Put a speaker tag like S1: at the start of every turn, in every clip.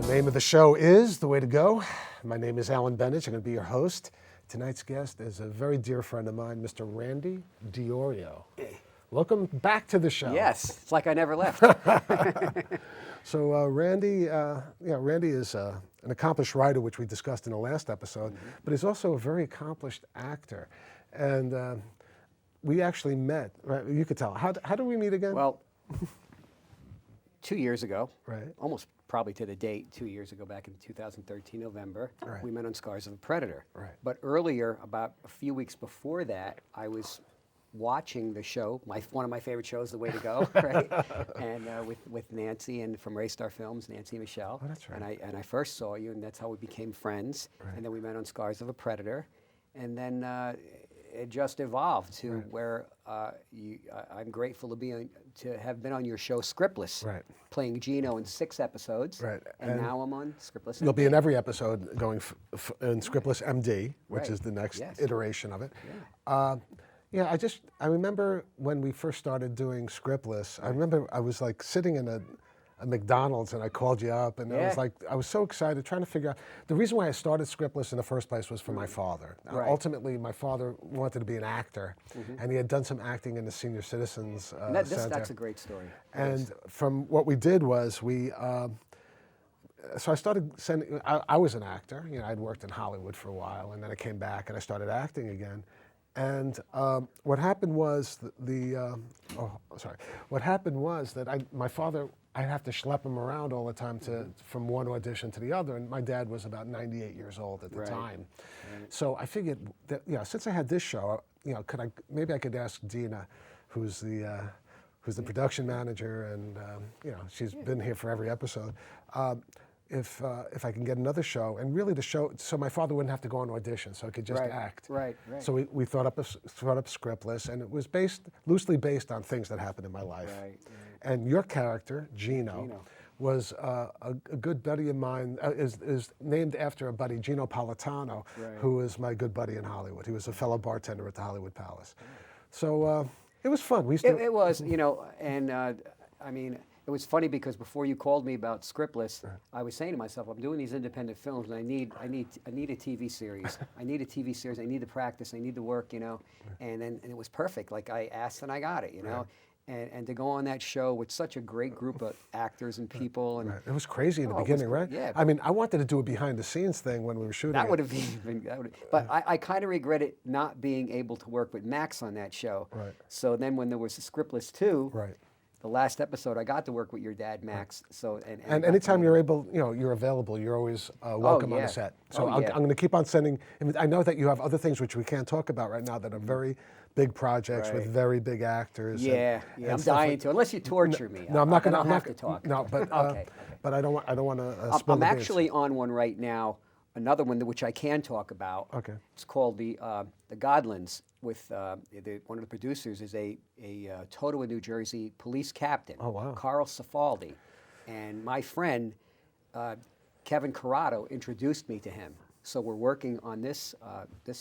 S1: Name of the show is The Way to Go. My name is Alan Bendich. I'm going to be your host. Tonight's guest is a very dear friend of mine, Mr. Randy DeOrio. Welcome back to the show.
S2: Yes, it's like I never left.
S1: So Randy is an accomplished writer, which we discussed in the last episode, but he's also a very accomplished actor. And we actually met, right? You could tell. How did we meet again?
S2: Well, 2 years ago,
S1: Right.
S2: almost probably to the date, 2 years ago, back in 2013, November,
S1: Right.
S2: we met on Scars of a Predator.
S1: Right.
S2: But earlier, about a few weeks before that, I was watching the show, one of my favorite shows, The Way to Go, right? And with Nancy and from Raystar Films, Nancy Michelle.
S1: Oh, that's right.
S2: And I first saw you, and that's how we became friends.
S1: Right.
S2: And then we met on Scars of a Predator. And then it just evolved to where I'm grateful to have been on your show Scriptlist,
S1: Right.
S2: playing Gino in 6 episodes,
S1: Right.
S2: and now I'm on Scriptlist.
S1: You'll be in every episode going in Scriptlist MD, which
S2: Right.
S1: is the next
S2: Yes.
S1: iteration of it.
S2: Yeah.
S1: I remember when we first started doing Scriptlist, I remember I was like sitting in a McDonald's and I called you up and I was so excited trying to figure out, the reason why I started Scriptlist in the first place was for my father.
S2: Right.
S1: Ultimately, my father wanted to be an actor and he had done some acting in the Senior Citizens Center.
S2: That's a great story.
S1: And from what we did was so I started sending, I was an actor, I'd worked in Hollywood for a while, and then I came back and I started acting again. And what happened was what happened was that my father, I'd have to schlep him around all the time from one audition to the other, and my dad was about 98 years old at the time. Right. So I figured that, since I had this show, maybe I could ask Dina, who's the production manager, and she's been here for every episode. If I can get another show, and really the show, so my father wouldn't have to go on audition, so he could just act.
S2: Right.
S1: So we thought up Scriptlist, and it was loosely based on things that happened in my life.
S2: Right.
S1: And your character, Gino. Was a good buddy of mine, is named after a buddy, Gino Politano, who is my good buddy in Hollywood. He was a fellow bartender at the Hollywood Palace. So it was fun.
S2: It was, and I mean, it was funny because before you called me about Scriptlist, I was saying to myself, I'm doing these independent films, and I need a TV series. I need a TV series. I need to practice. I need to work, And it was perfect. Like I asked and I got it, And to go on that show with such a great group of actors and people, and
S1: it was crazy in the beginning, right?
S2: Yeah.
S1: I mean, I wanted to do a behind-the-scenes thing when we were shooting.
S2: That would have been. But I kind of regretted not being able to work with Max on that show.
S1: Right.
S2: So then, when there was a Scriptlist 2,
S1: right.
S2: The last episode, I got to work with your dad, Max. So
S1: and anytime you're able, you're available, you're always welcome on the set. So I'm going to keep on sending. I know that you have other things which we can't talk about right now that are very big projects with very big actors.
S2: Yeah, I'm dying to. Unless you torture me.
S1: No, I'm not going to.
S2: I'm not going to talk.
S1: No, but but I don't want to.
S2: I'm actually on one right now. Another one which I can talk about.
S1: Okay.
S2: It's called the Godlands. With one of the producers is a Totowa, New Jersey police captain.
S1: Oh, wow.
S2: Carl Cifaldi, and my friend Kevin Corrado introduced me to him. So we're working on this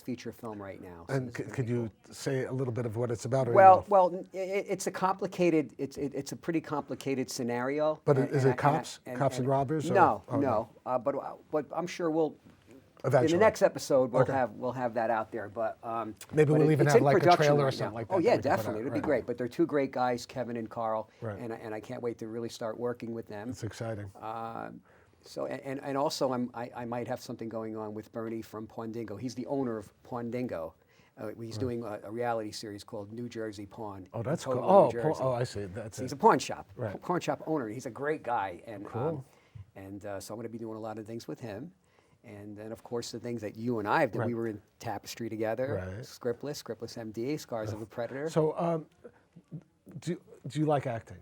S2: feature film right now. So
S1: and could you say a little bit of what it's about?
S2: Well, it's a complicated. It's a pretty complicated scenario.
S1: But is it cops and robbers?
S2: No. But I'm sure we'll.
S1: Eventually.
S2: In the next episode, we'll have that out there. But
S1: maybe we'll even have like a trailer or something like that.
S2: Oh yeah, definitely. It'd be great. But they're two great guys, Kevin and Carl,
S1: right.
S2: and I can't wait to really start working with them.
S1: It's exciting.
S2: So and also I might have something going on with Bernie from Pawndingo. He's the owner of Pawndingo. He's doing a reality series called New Jersey Pawn.
S1: Oh, that's cool.
S2: Oh,
S1: I see.
S2: He's a pawn shop.
S1: Right.
S2: Pawn shop owner. He's a great guy, and
S1: cool.
S2: So I'm going to be doing a lot of things with him. And then, of course, the things that you and I have done. We were in Tapestry together, Scriptlist MD, Scars of a Predator.
S1: So, do you like acting?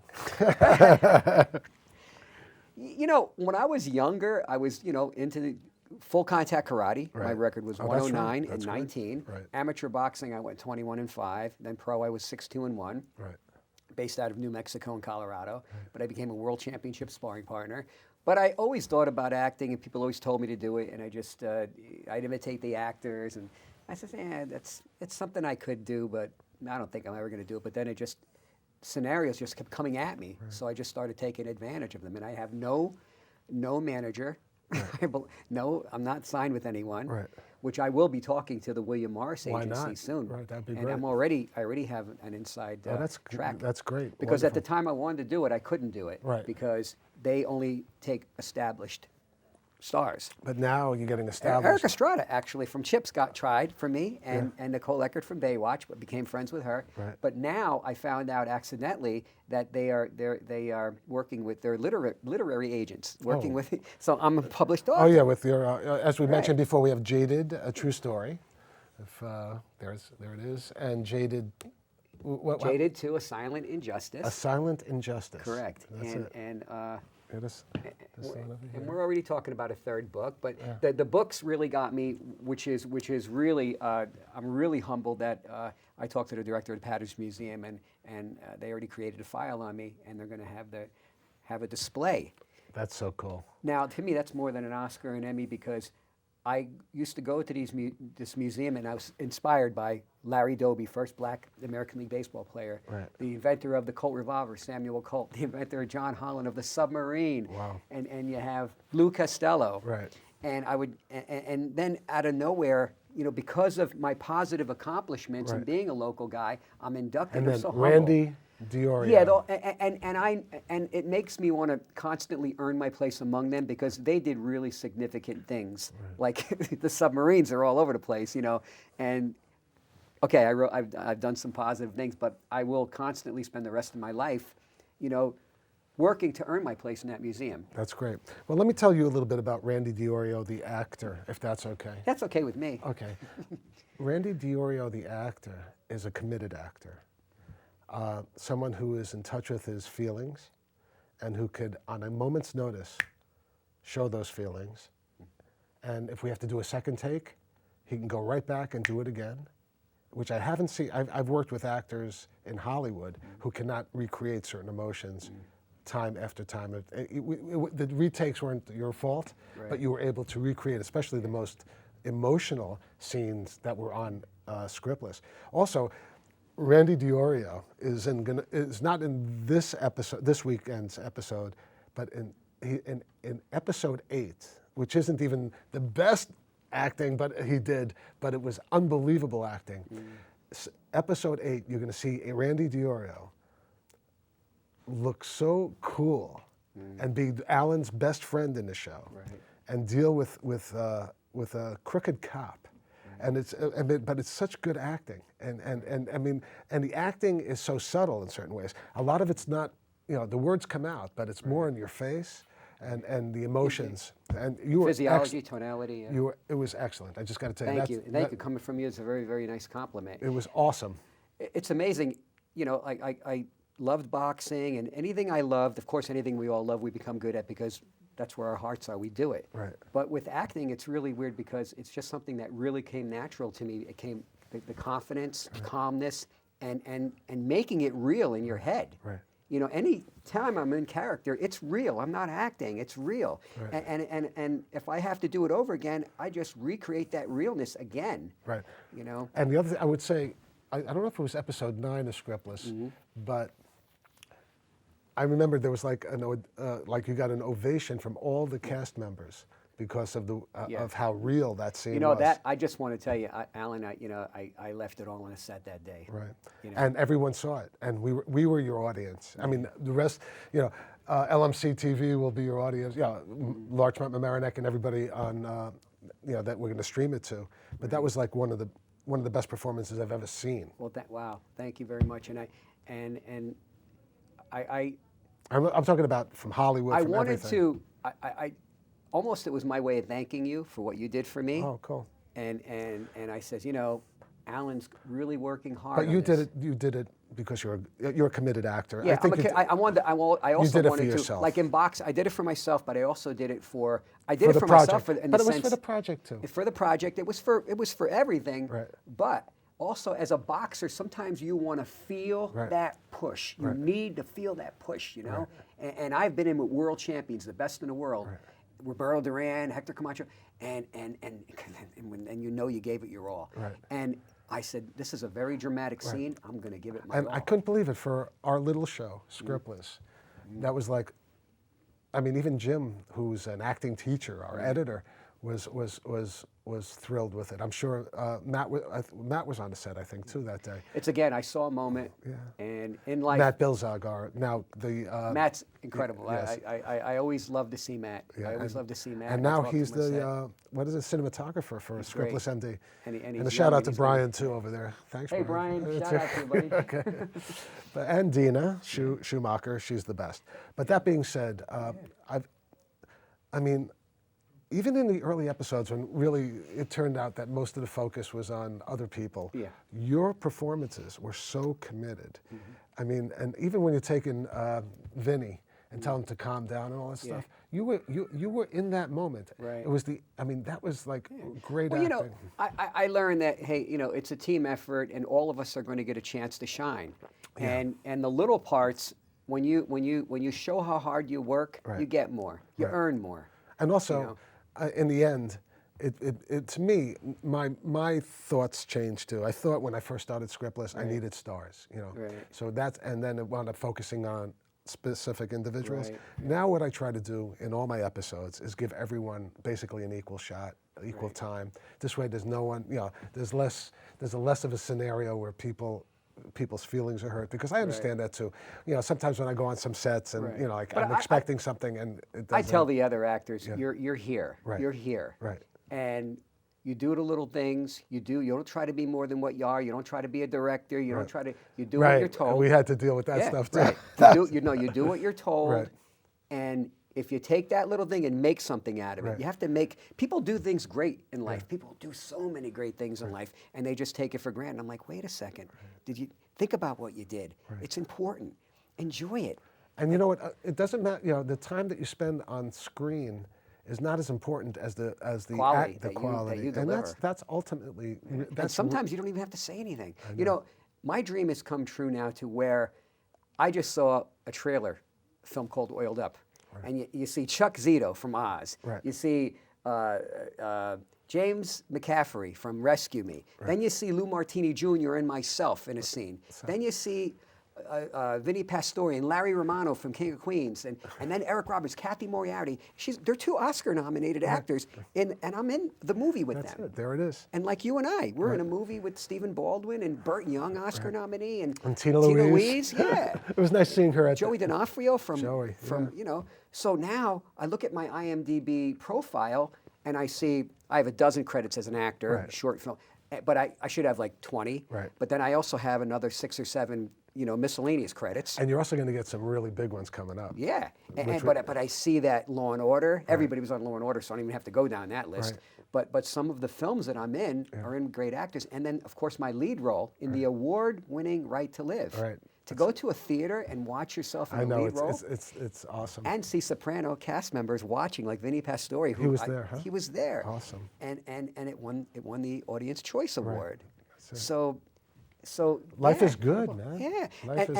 S2: When I was younger, I was, into the full contact karate.
S1: Right.
S2: My record was 109
S1: that's
S2: and 19.
S1: Right.
S2: Amateur boxing, I went 21-5. Then pro, I was 6-2-1.
S1: Right.
S2: Based out of New Mexico and Colorado. Right. But I became a world championship sparring partner. But I always thought about acting, and people always told me to do it, and I just, I'd imitate the actors, and I said, it's something I could do, but I don't think I'm ever going to do it. But then scenarios just kept coming at me, so I just started taking advantage of them, and I have no no manager. No, I'm not signed with anyone.
S1: Right.
S2: Which I will be talking to the William Morris
S1: Why
S2: agency
S1: not?
S2: soon.
S1: Right, that'd be
S2: and
S1: great.
S2: I already have an inside track.
S1: That's great.
S2: Because at the
S1: Wonderful.
S2: time I wanted to do it, I couldn't do it.
S1: Right.
S2: Because they only take established stars.
S1: But now you're getting established.
S2: Eric Estrada, actually, from Chips got tried for me, and Nicole Eckert from Baywatch, but became friends with her.
S1: Right.
S2: But now I found out accidentally that they are working with their literary agents, working with. So I'm a published author.
S1: Oh yeah, with your as we mentioned before, we have Jaded, a true story. If there it is, and Jaded.
S2: Jaded to a Silent Injustice.
S1: A Silent Injustice.
S2: Correct.
S1: That's it.
S2: And
S1: And
S2: we're already talking about a third book, but the books really got me, which is really I'm really humbled that I talked to the director of the Patterson Museum, and they already created a file on me, and they're going to have a display.
S1: That's so cool.
S2: Now, to me, that's more than an Oscar and Emmy, because I used to go to this museum, and I was inspired by Larry Doby, first black American League Baseball player,
S1: Right.
S2: the inventor of the Colt revolver, Samuel Colt, the inventor of John Holland of the submarine,
S1: Wow.
S2: and you have Lou Costello.
S1: Right.
S2: And I would, and then out of nowhere, because of my positive accomplishments and
S1: Right.
S2: being a local guy, I'm inducted.
S1: And
S2: I'm
S1: then
S2: so humble.
S1: Randy DeOrio.
S2: Yeah, and it makes me want to constantly earn my place among them, because they did really significant things. Like the submarines are all over the place, And okay, I've done some positive things, but I will constantly spend the rest of my life, working to earn my place in that museum.
S1: That's great. Well, let me tell you a little bit about Randy DeOrio, the actor, if that's okay.
S2: That's okay with me.
S1: Okay. Randy DeOrio, the actor, is a committed actor. Someone who is in touch with his feelings and who could, on a moment's notice, show those feelings. And if we have to do a second take, he can go right back and do it again, which I haven't seen. I've worked with actors in Hollywood who cannot recreate certain emotions time after time. The retakes weren't your fault, but you were able to recreate, especially the most emotional scenes that were on Scriptlist. Also, Randy DeOrio is not in this episode, this weekend's episode, but in episode 8, which isn't even the best acting, but it was unbelievable acting. Episode 8, you're going to see Randy DeOrio look so cool and be Alan's best friend in the show, and deal with a crooked cop. And but it's such good acting, and I mean, and the acting is so subtle in certain ways. A lot of it's not, the words come out, but it's more in your face, and the emotions. And you were
S2: physiology, tonality.
S1: It was excellent. I just got to tell you.
S2: Thank you. Thank you. Coming from you is a very, very nice compliment.
S1: It was awesome.
S2: It's amazing. I loved boxing, and anything I loved. Of course, anything we all love, we become good at, because that's where our hearts are. We do it.
S1: Right.
S2: But with acting, it's really weird, because it's just something that really came natural to me. It came the confidence, calmness, and making it real in your head.
S1: Right.
S2: Any time I'm in character, it's real. I'm not acting. It's real.
S1: Right.
S2: And if I have to do it over again, I just recreate that realness again.
S1: Right.
S2: And
S1: the other thing I would say, I don't know if it was episode 9 of Scriptlist, but I remember there was like you got an ovation from all the cast members because of of how real that scene was.
S2: That I just want to tell you, Alan. I left it all on a set that day.
S1: Right. And everyone saw it, and we were your audience. I mean, the rest, LMC TV will be your audience. Yeah, Larchmont, Mamaroneck, and everybody on, that we're going to stream it to. But that was like one of the best performances I've ever seen.
S2: Well, wow, thank you very much.
S1: I'm talking about from Hollywood.
S2: I
S1: from
S2: wanted
S1: everything.
S2: to. Almost, it was my way of thanking you for what you did for me.
S1: Oh, cool.
S2: And I says, Alan's really working hard.
S1: But you did it because you're a committed actor.
S2: Yeah, I also
S1: did it for
S2: wanted to,
S1: yourself.
S2: like in box, I did it for myself, but I also did it for
S1: the
S2: myself.
S1: But it was for the project too.
S2: For the project, it was for everything.
S1: Right.
S2: But also, as a boxer, sometimes you want to feel that push. You need to feel that push,
S1: Right.
S2: And I've been in with world champions, the best in the world.
S1: Right.
S2: Roberto Duran, Hector Camacho, and you gave it your all.
S1: Right.
S2: And I said, this is a very dramatic scene. I'm going to give it my all.
S1: And I couldn't believe it for our little show, Scriptless. That was like, I mean, even Jim, who's an acting teacher, our editor, was thrilled with it. I'm sure Matt was on the set, I think, too, that day.
S2: It's again, I saw a moment, and in life,
S1: Matt Bilzog, now the
S2: Matt's incredible.
S1: Yes.
S2: I always love to see Matt. I always love to see Matt.
S1: And
S2: I
S1: now
S2: talk to
S1: he's
S2: him on set.
S1: the what is it, cinematographer for
S2: great.
S1: Scriptlist MD.
S2: And
S1: a
S2: he's
S1: shout
S2: young
S1: out
S2: and
S1: to
S2: he's
S1: Brian too over there. Thanks,
S2: Hey
S1: Brian.
S2: Brian, shout out to you, buddy.
S1: Okay. And Dina Schumacher, she's the best. But that being said, I mean, even in the early episodes when really it turned out that most of the focus was on other people, your performances were so committed. I mean, and even when you're taking Vinny and tell him to calm down and all that stuff, you were in that moment.
S2: Right.
S1: It was that was like great
S2: Well,
S1: acting.
S2: I learned that, hey, it's a team effort, and all of us are going to get a chance to shine. And the little parts, when you show how hard you work, you get more, you earn more.
S1: And also, in the end, it to me, my thoughts changed too. I thought when I first started Scriptlist, I needed stars, So and then it wound up focusing on specific individuals. Now what I try to do in all my episodes is give everyone basically an equal shot, equal time. This way there's no one, there's less of a scenario where people's feelings are hurt, because I understand that too. Sometimes when I go on some sets and like I'm expecting something and it doesn't.
S2: I tell the other actors, you're here, you're here, and you do the little things. You don't try to be more than what you are. You don't try to be a director. You don't try to. You do what you're told.
S1: And we had to deal with that stuff too.
S2: You do what you're told, and if you take that little thing and make something out of it, you have to make. People do things great in life. People do so many great things in life, and they just take it for granted. I'm like, wait a second. Did you think about what you did? It's important. Enjoy it.
S1: And you know what? It doesn't matter. The time that you spend on screen is not as important as the
S2: quality,
S1: quality.
S2: that you
S1: and
S2: deliver.
S1: that's ultimately.
S2: And sometimes you don't even have to say anything. My dream has come true now to where I just saw a trailer, a film called Oiled Up, and you see Chuck Zito from Oz. You see James McCaffrey from Rescue Me. Then you see Lou Martini Jr. and myself in a scene. Then you see Vinny Pastore and Larry Romano from King of Queens, and then Eric Roberts, Kathy Moriarty. They're two Oscar-nominated actors, and I'm in the movie with them.
S1: That's it. There it is.
S2: And like you and I, we're in a movie with Stephen Baldwin and Burt Young, Oscar nominee, and
S1: Tina Louise.
S2: Yeah.
S1: It was nice seeing her at
S2: Joey D'Onofrio from
S1: Joey,
S2: So now I look at my IMDb profile and I see I have a dozen credits as an actor, short film, but I should have like 20. But then I also have another 6 or 7 miscellaneous credits.
S1: And you're also going to get some really big ones coming up.
S2: Yeah, but I see that Law and Order. Everybody was on Law and Order, so I don't even have to go down that list. But some of the films that I'm in are in great actors, and then of course my lead role in the award-winning Right to Live. To go to a theater and watch yourself in the lead role.
S1: It's awesome.
S2: And see Soprano cast members watching, like Vinny Pastore, who
S1: he was there. Huh?
S2: He was there.
S1: Awesome.
S2: And it won the Audience Choice Award.
S1: So
S2: life
S1: is good, man.
S2: Yeah,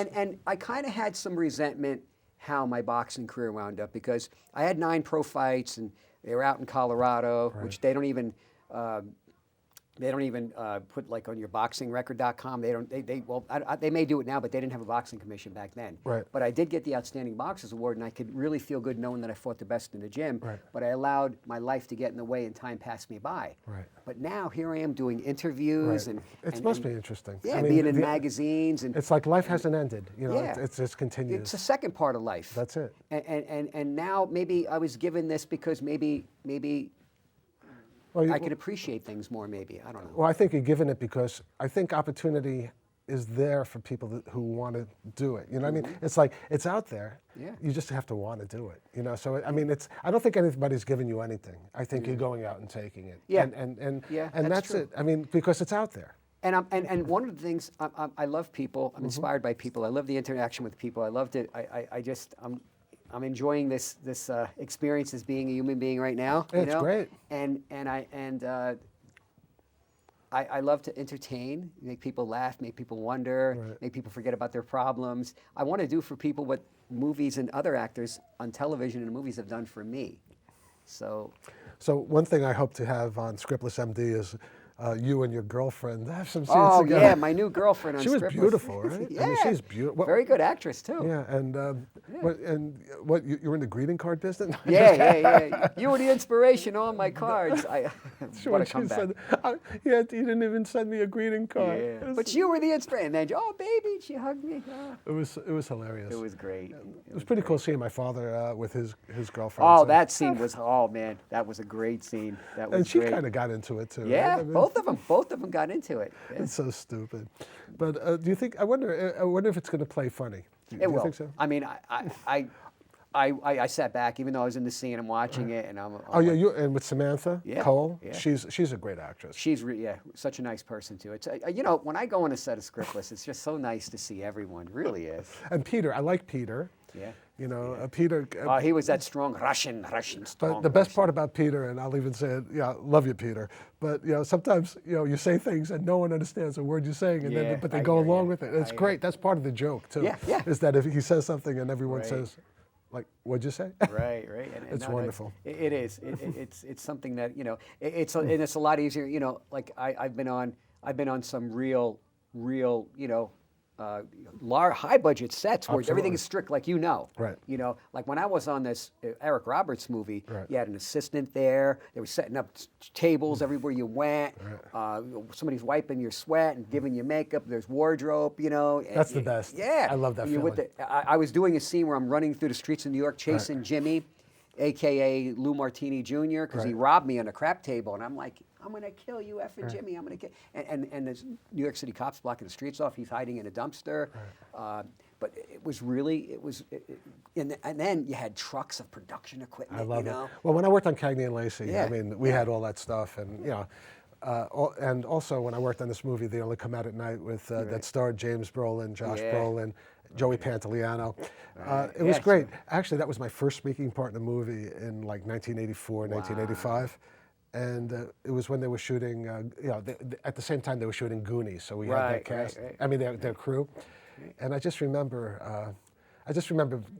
S2: and I kind of had some resentment how my boxing career wound up, because I had 9 pro fights and they were out in Colorado, which they don't even put like on your boxingrecord.com. They may do it now, but they didn't have a boxing commission back then. But I did get the Outstanding Boxers Award, and I could really feel good knowing that I fought the best in the gym. But I allowed my life to get in the way and time passed me by. But now here I am doing interviews and
S1: it must be interesting.
S2: Yeah, being in magazines, and
S1: it's like life hasn't ended. It just continues.
S2: It's the second part of life.
S1: That's it.
S2: And now maybe I was given this because maybe. I could appreciate things more, maybe. I don't know.
S1: Well, I think you're given it because I think opportunity is there for people who want to do it. You know what I mean? It's like, it's out there. You just have to want to do it. So, I mean, I don't think anybody's giving you anything. I think you're going out and taking it. And that's it. I mean, because it's out there.
S2: And one of the things, I love people. I'm inspired by people. I love the interaction with people. I loved it. I'm enjoying this experience as being a human being right now.
S1: It's great.
S2: I love to entertain, make people laugh, make people wonder, make people forget about their problems. I want to do for people what movies and other actors on television and movies have done for me. So
S1: one thing I hope to have on Scriptlist MD is you and your girlfriend have some scenes
S2: Oh
S1: together.
S2: yeah, my new girlfriend on
S1: She was
S2: Scriptlist.
S1: beautiful, right?
S2: Yeah,
S1: I mean, she's beautiful.
S2: very good actress too.
S1: Yeah, and what you were in the greeting card business?
S2: Yeah. You were the inspiration on my cards. What a
S1: She
S2: comeback.
S1: said, yeah, you didn't even send me a greeting card.
S2: Yeah. But you were the inspiration. And then, oh baby, she hugged me. Oh.
S1: It was hilarious.
S2: It was great.
S1: It was pretty cool seeing my father with his girlfriend.
S2: Oh,
S1: so-
S2: that scene was, oh man, that was a great scene. That was
S1: And she
S2: great.
S1: kind of got into it too.
S2: Yeah,
S1: right? I mean,
S2: both of them got into it. Yeah.
S1: It's so stupid. But do you think? I wonder if it's going to play funny. Do
S2: It
S1: you
S2: will.
S1: think so?
S2: I mean, I sat back, even though I was in the scene and watching it, and I'm
S1: Oh yeah,
S2: like,
S1: you and with Samantha
S2: Yeah,
S1: Cole.
S2: yeah.
S1: She's a great actress.
S2: she's such a nice person too. It's when I go on a set of Scriptlist, it's just so nice to see everyone. It really is.
S1: And Peter, I like Peter.
S2: Yeah.
S1: You know, Peter.
S2: He was that strong Russian strong.
S1: But the best
S2: Russian.
S1: part about Peter, and I'll even say it, yeah, love you, Peter. But sometimes you say things and no one understands a word you're saying, and
S2: Yeah,
S1: but they
S2: I
S1: go
S2: hear
S1: along
S2: you.
S1: with it. It's
S2: I
S1: great. That's part of the joke too.
S2: Yeah.
S1: Is that if he says something and everyone
S2: Right.
S1: says, like, what'd you say?
S2: Right. And
S1: It's wonderful.
S2: It is. It's something that and it's a lot easier. Like I've been on some real high budget sets where everything
S1: Absolutely.
S2: is strict, like
S1: Right.
S2: like when I was on this Eric Roberts movie,
S1: Right.
S2: you had an assistant there. They were setting up tables everywhere you went. Somebody's wiping your sweat and giving you makeup. There's wardrobe.
S1: That's the best.
S2: Yeah,
S1: I love that
S2: You're with
S1: feeling.
S2: I was doing a scene where I'm running through the streets of New York chasing Jimmy, a.k.a. Lou Martini Jr., because he
S1: Right.
S2: robbed me on a crap table. And I'm like, I'm going to kill you, effing Jimmy. I'm going to kill. And there's New York City cops blocking the streets off. He's hiding in a dumpster. But it was really, and then you had trucks of production equipment.
S1: I love
S2: you
S1: it.
S2: know?
S1: Well, when I worked on Cagney and Lacey,
S2: Yeah.
S1: I mean, we had all that stuff, and and also when I worked on this movie, They Only Come Out at Night, with that starred James Brolin, Josh
S2: Yeah.
S1: Brolin, Joey Pantoliano. It was
S2: Yeah,
S1: great. Actually, that was my first speaking part in a movie in like 1984, 1985. And it was when they were shooting, at the same time they were shooting Goonies, so we had their
S2: Right,
S1: cast.
S2: right.
S1: I mean, their crew. And I just remember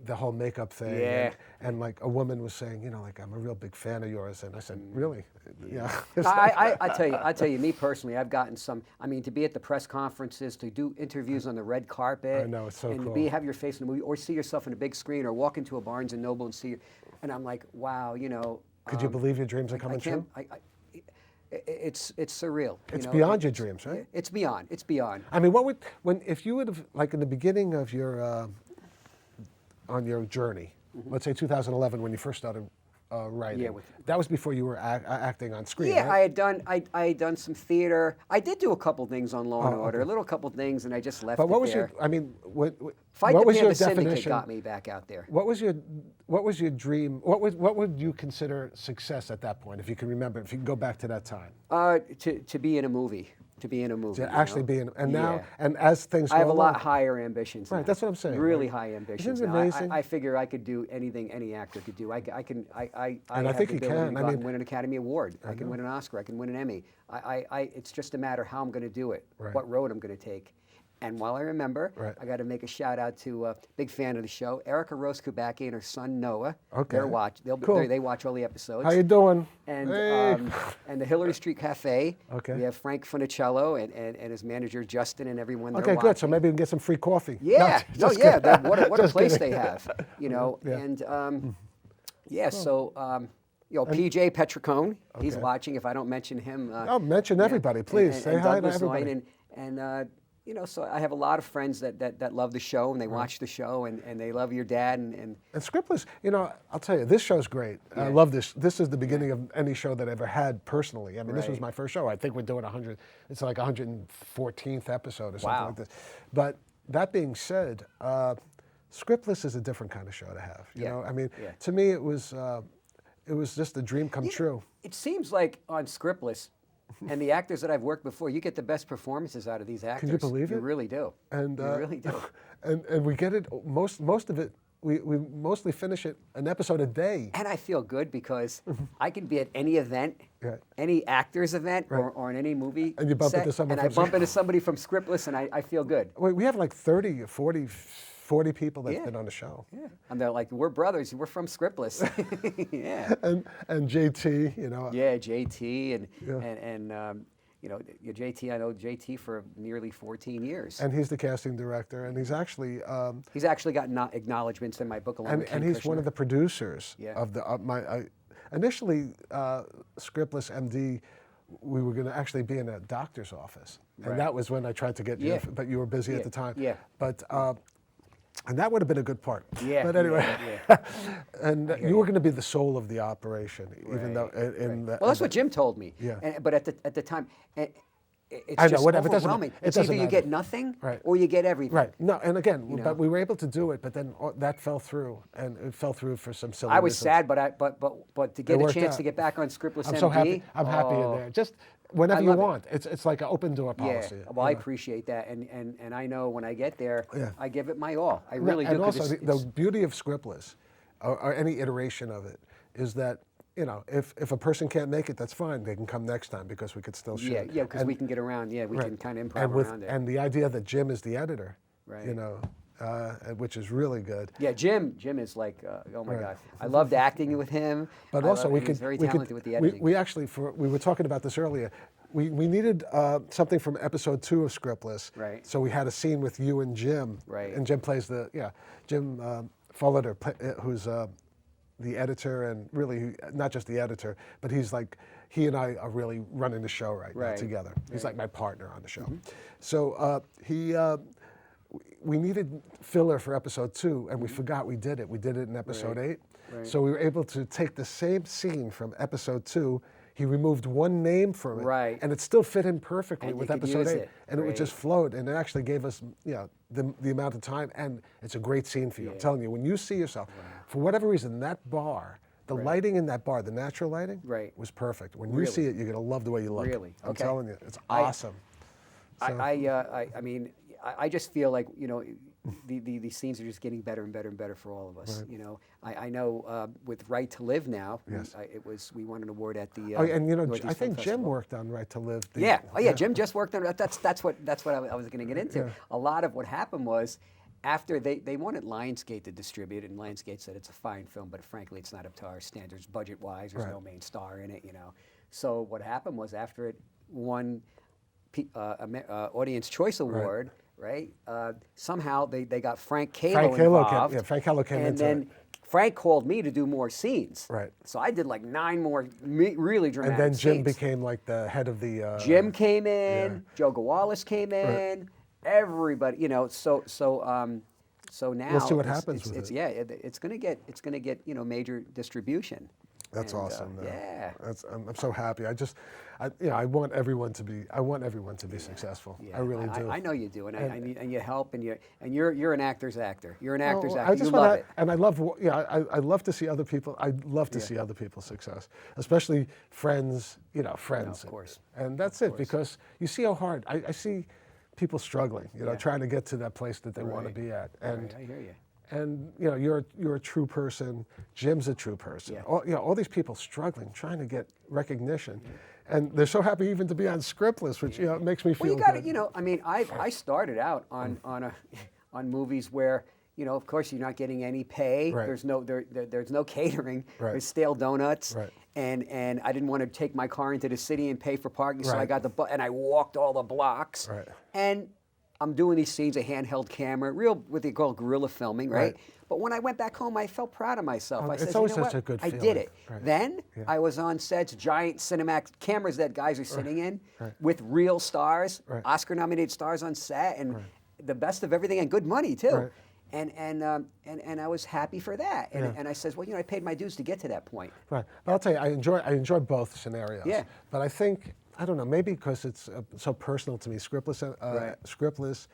S1: the whole makeup thing.
S2: Yeah.
S1: And like a woman was saying, like, I'm a real big fan of yours. And I said, really? Yeah.
S2: I tell you, me personally, I've gotten some. I mean, to be at the press conferences, to do interviews on the red carpet,
S1: I know, it's so
S2: and
S1: cool.
S2: to have your face in the movie, or see yourself in a big screen, or walk into a Barnes and Noble and see, and I'm like, wow,
S1: Could you believe your dreams are
S2: I
S1: coming
S2: can't.
S1: true?
S2: It's surreal.
S1: It's beyond your dreams, right?
S2: It's beyond. It's beyond.
S1: I mean, if you would have, like in the beginning of your, on your journey, let's say 2011 when you first started writing,
S2: Yeah,
S1: that was before you were acting on screen,
S2: Yeah,
S1: right?
S2: I had done some theater. I did do a couple things on Law and
S1: Oh,
S2: Order,
S1: okay.
S2: a little couple things, and I just left
S1: But what
S2: it
S1: was
S2: there.
S1: your, I mean, what
S2: Fight
S1: what
S2: the
S1: was your
S2: Panda Syndicate
S1: definition?
S2: got me back out there.
S1: What was your dream? What would you consider success at that point, if you can remember, if you can go back to that time?
S2: To be in a movie. To be in a movie.
S1: To
S2: you
S1: actually
S2: know?
S1: be in, and now,
S2: Yeah.
S1: and as things go
S2: I have a lot
S1: along-
S2: higher ambitions.
S1: Right,
S2: now.
S1: that's what I'm saying,
S2: Really
S1: right?
S2: high ambitions.
S1: Isn't it
S2: now.
S1: amazing?
S2: I figure I could do anything any actor could do. I can. I
S1: And I
S2: have
S1: think
S2: the
S1: you
S2: ability
S1: can.
S2: to
S1: I
S2: go out
S1: mean-
S2: and win an Academy Award. I can win an Oscar. I can win an Emmy. It's just a matter how I'm going to do it.
S1: Right.
S2: What road I'm going to take. And while I remember,
S1: Right.
S2: I got to make a shout out to a big fan of the show, Erica Rose-Kubacki and her son Noah.
S1: Okay.
S2: They
S1: Cool.
S2: watch all the episodes.
S1: How you doing?
S2: And
S1: Hey.
S2: and the Hillary Street Cafe.
S1: Okay.
S2: We have Frank Funicello and his manager Justin and everyone.
S1: Okay,
S2: they're
S1: good. So
S2: watching.
S1: maybe we can get some free coffee.
S2: Yeah,
S1: No,
S2: no,
S1: just
S2: yeah.
S1: kidding.
S2: What a
S1: Just
S2: place
S1: kidding.
S2: they have,
S1: Yeah.
S2: And yeah, so PJ Petricone, he's
S1: Okay.
S2: watching. If I don't mention him,
S1: Oh, mention everybody, please. Say hi to
S2: Douglas
S1: everybody.
S2: Loyne and so I have a lot of friends that love the show and they watch the show and they love your dad and
S1: And Scriptlist, I'll tell you, this show's great. I love this. This is the beginning of any show that I ever had personally. I mean, this was
S2: Right.
S1: my first show. I think we're doing 100. It's like 114th episode or something
S2: Wow.
S1: like this. But that being said, Scriptlist is a different kind of show to have. You
S2: Yeah.
S1: know, I mean,
S2: Yeah.
S1: to me, it was just a dream come true.
S2: It seems like on Scriptlist and the actors that I've worked before, you get the best performances out of these actors.
S1: you believe
S2: You
S1: it?
S2: really do.
S1: And
S2: you really do.
S1: and we get it most of it. We mostly finish it an episode a day.
S2: And I feel good because I can be at any event,
S1: Right.
S2: any actor's event, or in any movie
S1: And you bump
S2: set,
S1: into someone
S2: and I
S1: from
S2: bump into somebody from Scriptlist, and I feel good.
S1: We have like 30 or 40 people that've
S2: Yeah.
S1: been on the show.
S2: Yeah. And they're like, we're brothers. We're from Scriptlist. yeah.
S1: And JT,
S2: Yeah, JT
S1: Yeah.
S2: and you know, your JT, I know JT for nearly 14 years.
S1: And he's the casting director, and he's actually
S2: gotten acknowledgments in my book along with Ken
S1: and he's
S2: Kushner.
S1: one of the producers
S2: Yeah.
S1: of the initially Scriptlist MD. We were going to actually be in a doctor's office, and
S2: Right.
S1: that was when I tried to get you,
S2: Yeah.
S1: but you were busy
S2: Yeah.
S1: at the time.
S2: Yeah.
S1: But and that would have been a good part.
S2: Yeah.
S1: But anyway,
S2: Yeah.
S1: and you were going to be the soul of the operation, even though
S2: Right,
S1: in the.
S2: Well, that's what Jim told me.
S1: Yeah.
S2: But at the time, it's
S1: I know,
S2: just
S1: whatever, it doesn't-
S2: overwhelming.
S1: it
S2: It's
S1: doesn't
S2: either you
S1: matter.
S2: get nothing
S1: Right.
S2: or you get everything.
S1: Right. No, and again,
S2: You know?
S1: but we were able to do it, but then that fell through, and it fell through for some silly
S2: I was
S1: reasons.
S2: sad, but to get a
S1: worked
S2: chance
S1: out.
S2: to get back on Scriptlist
S1: I'm
S2: MD.
S1: so happy. I'm happy in
S2: oh,
S1: there. Just whenever
S2: I
S1: you
S2: love it.
S1: want. It's like an open door
S2: Yeah,
S1: policy.
S2: well, I
S1: you know?
S2: appreciate that, and I know when I get there,
S1: Yeah.
S2: I give it my all. I
S1: No,
S2: really do.
S1: and
S2: 'Cause
S1: also,
S2: it's-
S1: the beauty of Scriptlist, or any iteration of it, is that, you know, if a person can't make it, that's fine. They can come next time because we could still shoot.
S2: yeah, because
S1: And-
S2: we can get around. Yeah, we
S1: right.
S2: can kind of improv
S1: and
S2: around it.
S1: And the idea that Jim is the editor,
S2: Right.
S1: you know, which is really good.
S2: Yeah, Jim is like, oh my
S1: Right.
S2: God, I loved acting with him.
S1: But
S2: I
S1: also,
S2: love-
S1: we
S2: he
S1: could.
S2: was very
S1: we
S2: talented
S1: could,
S2: with the editing.
S1: we actually, we were talking about this earlier. We needed something from episode 2 of Scriptlist.
S2: Right.
S1: So we had a scene with you and Jim.
S2: Right.
S1: And Jim plays Jim Folliter, who's the editor, and really not just the editor, but he and I are really running the show right now
S2: Right.
S1: together. He's
S2: Right.
S1: like my partner on the show. So we needed filler for episode 2, and we forgot we did it. We did it in episode 8.
S2: Right.
S1: So we were able to take the same scene from episode 2. He removed one name from it,
S2: Right.
S1: and it still fit in perfectly
S2: And you
S1: with
S2: could
S1: episode
S2: use
S1: 8,
S2: it.
S1: and it would
S2: Great.
S1: just float, and it actually gave us, the amount of time, and it's a great scene for you. I'm telling you, when you see yourself, for whatever reason, that bar, the lighting in that bar, the natural lighting,
S2: Right.
S1: was perfect. When you
S2: Really?
S1: see it, you're gonna love the way you look.
S2: Really?
S1: I'm
S2: Okay.
S1: telling you, it's
S2: I-
S1: awesome. So-
S2: I mean, I just feel like, you know, the scenes are just getting better and better and better for all of us.
S1: Right.
S2: You know, I know with Right to Live now,
S1: Yes.
S2: we won an award at the.
S1: Oh, and you know,
S2: Northeast
S1: I think
S2: Film
S1: Jim
S2: Festival.
S1: worked on Right to Live.
S2: Yeah. Oh, yeah. Jim just worked on it. That's what I was going to get into.
S1: Yeah.
S2: A lot of what happened was after they wanted Lionsgate to distribute it, and Lionsgate said it's a fine film, but frankly, it's not up to our standards budget-wise. There's
S1: Right.
S2: no main star in it, you know. So what happened was after it won Audience Choice Award, right? Somehow they got Frank Kahlo
S1: Frank Kahlo
S2: involved.
S1: Frank Kahlo came
S2: and
S1: into
S2: then
S1: it.
S2: Frank called me to do more scenes.
S1: Right.
S2: So I did like 9 more really dramatic
S1: And then Jim
S2: scenes.
S1: became like the head of the.
S2: Jim came in,
S1: yeah.
S2: Joe Gawalis came in, everybody, you know. So now
S1: We'll see what
S2: it's-
S1: happens with
S2: it's,
S1: it.
S2: Yeah, it's gonna get you know major distribution.
S1: That's
S2: And,
S1: awesome. though.
S2: yeah.
S1: I'm so happy. I want everyone to be successful.
S2: Yeah,
S1: I really do.
S2: I know you do, and you help, and you're an actor's actor. You're an actor's
S1: Well,
S2: actor.
S1: I just
S2: You love
S1: wanna-
S2: it.
S1: And I love, I love to see other people. I love to see other people's success, especially friends. Friends.
S2: of course.
S1: And that's it, because you see how hard I see people struggling.
S2: Yeah.
S1: Trying to get to that place that they want to
S2: Right.
S1: be at. And
S2: Right, I hear you.
S1: and you're a true person. Jim's a true person.
S2: Yeah.
S1: All these people struggling, trying to get recognition, and they're so happy even to be on Scriptlist, which makes me feel
S2: Well, you got
S1: good.
S2: to, I mean, I started out on movies where, of course, you're not getting any pay.
S1: Right.
S2: There's no catering.
S1: Right.
S2: There's stale donuts.
S1: Right.
S2: And I didn't want to take my car into the city and pay for parking, so I
S1: Right.
S2: got and I walked all the blocks.
S1: Right.
S2: And I'm doing these scenes, a handheld camera, what they call guerrilla filming, right?
S1: Right.
S2: But when I went back home, I felt proud of myself.
S1: Oh,
S2: I
S1: it's
S2: said,
S1: always
S2: you know
S1: such
S2: what?
S1: a good
S2: I did
S1: feeling.
S2: it.
S1: Right.
S2: Then
S1: Yeah.
S2: I was on sets, giant Cinemax cameras that guys are sitting in
S1: Right.
S2: with real stars,
S1: Right.
S2: Oscar-nominated stars on set, and the best of everything, and good money too.
S1: Right.
S2: And I was happy for that. And,
S1: Yeah.
S2: and I said, well, I paid my dues to get to that point.
S1: Right. But I'll tell you, I enjoy both scenarios.
S2: Yeah.
S1: But I think, I don't know, maybe because it's so personal to me, Scriptlist,
S2: Right.
S1: Scriptless,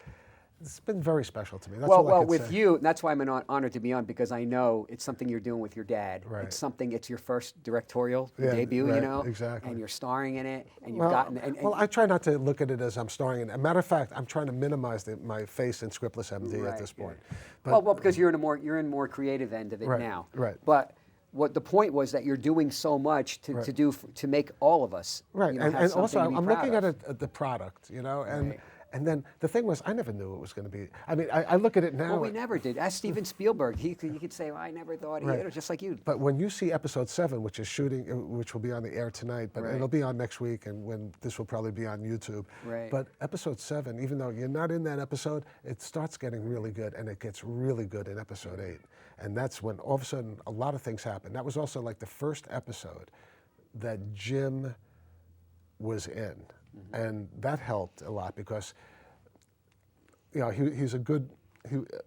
S1: it's been very special to me. That's
S2: Well,
S1: all I could
S2: with
S1: say.
S2: you, that's why I'm honored to be on, because I know it's something you're doing with your dad.
S1: Right.
S2: It's your first directorial
S1: Yeah,
S2: debut,
S1: right, exactly.
S2: and you're starring in it, and you've
S1: Well,
S2: gotten. And
S1: I try not to look at it as I'm starring in it. As a matter of fact, I'm trying to minimize my face in Scriptless MD at
S2: Right,
S1: this point.
S2: yeah.
S1: But,
S2: well, because you're in more creative end of it
S1: Right,
S2: now.
S1: right.
S2: But what the point was that you're doing so much to make all of us.
S1: right,
S2: have
S1: and also
S2: something to be
S1: I'm
S2: proud
S1: looking
S2: of.
S1: at the product, and
S2: Right.
S1: And then the thing was, I never knew it was going to be. I mean, I look at it now.
S2: Well, we never did. Ask Steven Spielberg. He could say, well, I never thought he did it, just like you.
S1: But when you see episode 7, which is shooting, which will be on the air tonight, but it'll be on next week, and when this will probably be on YouTube.
S2: Right.
S1: But episode 7, even though you're not in that episode, it starts getting really good, and it gets really good in episode 8. And that's when all of a sudden a lot of things happen. That was also like the first episode that Jim was in. And that helped a lot because, you know, he's a good,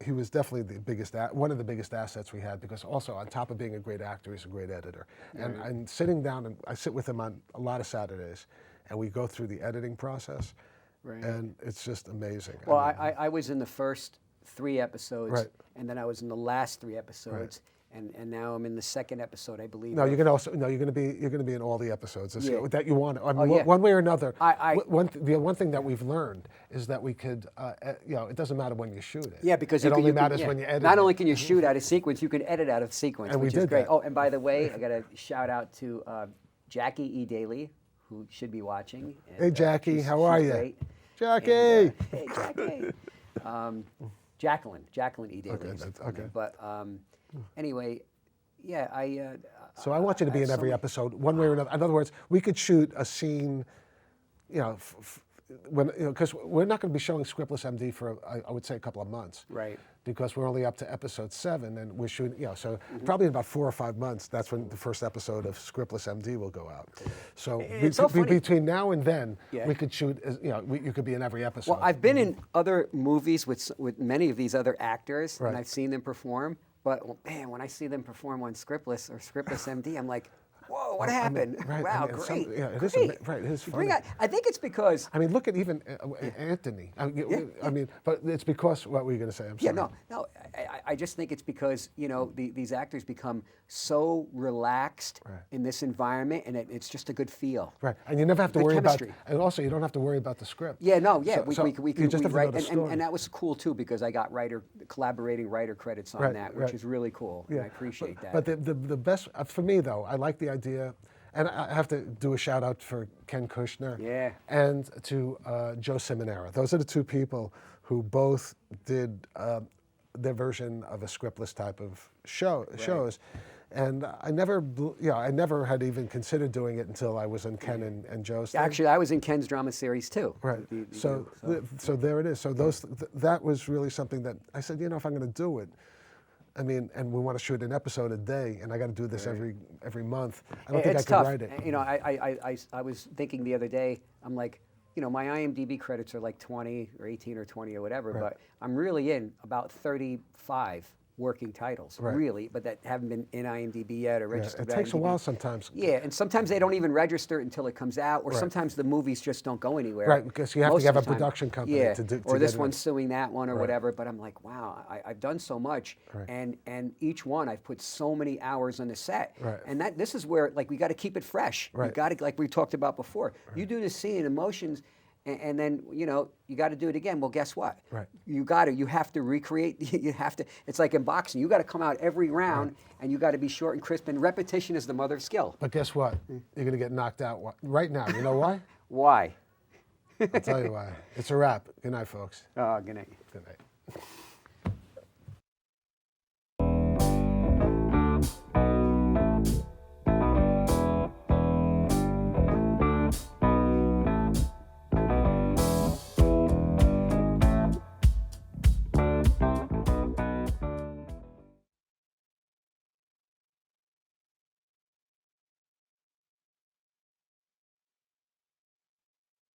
S1: he was definitely the biggest, one of the biggest assets we had, because also on top of being a great actor, he's a great editor. And sitting down, and I sit with him on a lot of Saturdays, and we go through the editing process, and it's just amazing.
S2: Well, I was in the first 3 episodes, and then I was in the last 3 episodes. And now I'm in the 2nd episode, I believe.
S1: No, you're going to be in all the episodes that you want. I mean,
S2: yeah.
S1: One way or another. The one thing that we've learned is that we could, you know, it doesn't matter when you shoot it.
S2: Yeah, because
S1: it only matters when you edit.
S2: Not only can you shoot out of sequence, you can edit out of sequence,
S1: and
S2: which
S1: we
S2: is
S1: did
S2: great.
S1: that.
S2: Oh, and by the way, I got to shout out to Jackie E. Daly, who should be watching. And,
S1: hey, Jackie, how are you?
S2: Great.
S1: Jackie.
S2: And, hey, Jackie. Jacqueline E. Daly.
S1: Okay.
S2: But anyway. Yeah,
S1: So I want you to be in every episode, one way or another. In other words, we could shoot a scene, you know, because we're not going to be showing Scriptlist MD for I would say a couple of months,
S2: right?
S1: Because we're only up to episode 7, and we're shooting, you know, so probably in about 4 or 5 months, that's when the first episode of Scriptless MD will go out. So, between now and then, we could shoot, you know, you could be in every episode.
S2: Well, I've been in other movies with many of these other actors, and I've seen them perform. But man, when I see them perform on Scriptless or Scriptless MD, I'm like, whoa, what happened? Wow, great.
S1: It is right, it is funny.
S2: I think it's because...
S1: I mean, look at even Anthony. I mean, but it's because, what were you going to say? I'm sorry.
S2: No, I just think it's because, you know, these actors become so relaxed in this environment, and it's just a good feel.
S1: Right, and you never have to worry
S2: chemistry.
S1: about, and also you don't have to worry about the script.
S2: Yeah, no, we
S1: you just have to know the story.
S2: And that was cool too, because I got collaborating writer credits on that, which is really cool. Yeah. And I appreciate that.
S1: But the best, for me though, I like the idea, and I have to do a shout out for Ken Kushner and to Joe Simonera. Those are the 2 people who both did their version of a Scriptless type of shows. And I never had even considered doing it until I was in Ken and Joe's thing.
S2: Actually, I was in Ken's drama series too.
S1: Right. So there it is. So that was really something that I said, you know, if I'm going to do it, I mean, and we want to shoot an episode a day, and I got to do this every month. I don't think I could write it.
S2: You know, I was thinking the other day, I'm like, you know, my IMDb credits are like 20 or 18 or 20 or whatever, but I'm really in about 35 working titles, really, but that haven't been in IMDb yet or registered.
S1: It takes a while sometimes.
S2: Yeah, and sometimes they don't even register until it comes out, or sometimes the movies just don't go anywhere.
S1: Right, because you have to have a production company to do.
S2: Or this one's suing that one or whatever. But I'm like, wow, I've done so much, and each one I've put so many hours on the set, and this is where like we got to keep it fresh. You got to, like we talked about before. You do the scene, emotions. And then, you know, you got to do it again. Well, guess what? You have to recreate. It's like in boxing. You got to come out every round, and you got to be short and crisp. And repetition is the mother of skill.
S1: But guess what? You're going to get knocked out right now. You know why?
S2: Why?
S1: I'll tell you why. It's a wrap. Good night, folks.
S2: Good night.
S1: Good night.